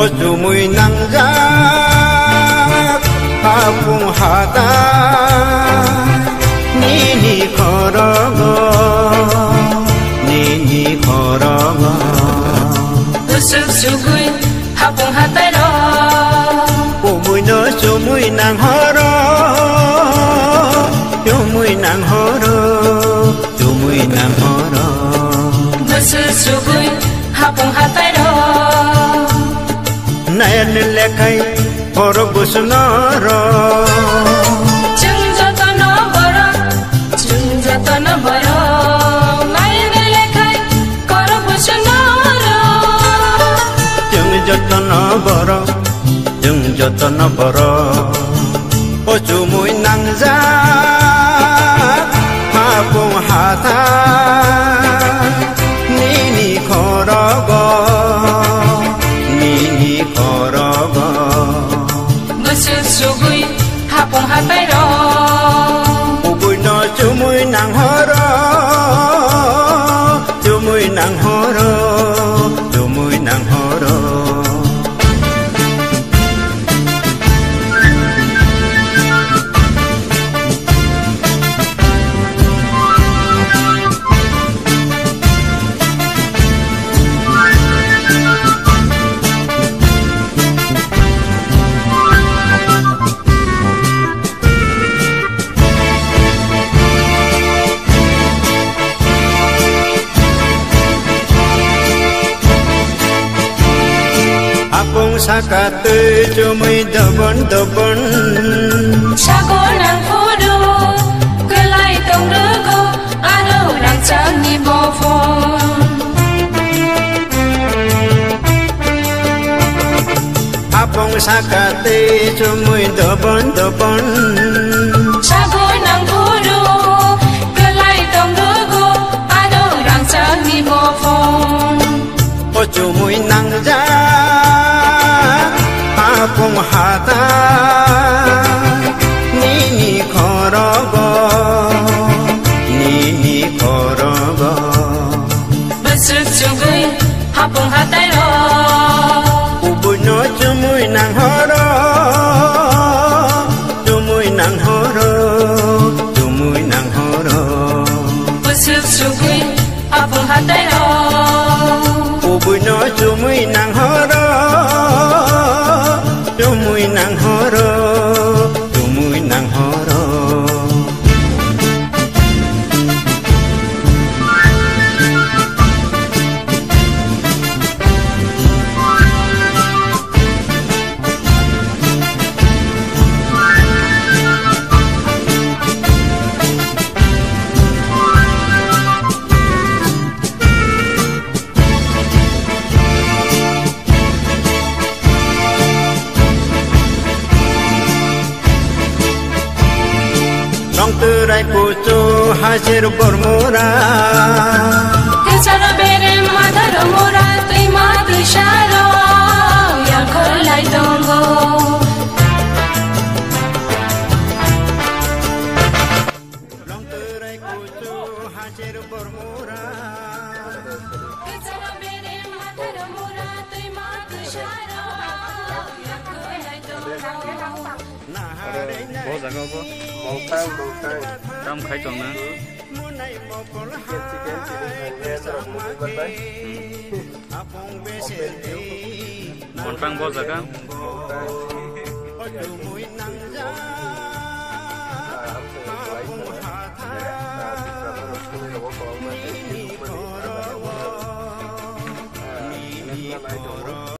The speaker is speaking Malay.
Ojumui nangjak apung hata nini korogo usuk sugui apung hata ro umui no sumui nang horo umui nang horo usuk sugui apung hata ro Nayan lekai horo busnoro Jungjoto no boro Nayan lekai horo busnoro Jungjoto no boro Ojumui nangja Hapung hata Nini korogo Sugui hapung hatai ro ubui no chumui nang horo Sakate cumui dobon Sago nang kudu Kelai tong rego Ado nang cangi bofon Apong sakate cumui dobon Sago nang kudu Kelai tong rego Ado nang cangi bofon O cumui nang ja Apung hata nini korogo Besuk sugui apung hatai ro ubui no cumui nang horo Besuk sugui apung hatai ro ubui no cumui nang horo Terai pucu hasil bermura Kecara bere madar mura Tui mati syaro Yang kelai tonggo Terai pucu hasil bermura Kecara bere madar mura Tui mati syaro Yang kelai tonggo Bố rằng không bố? Màu khang Trong khai tròn nữa Còn phang bố rằng không?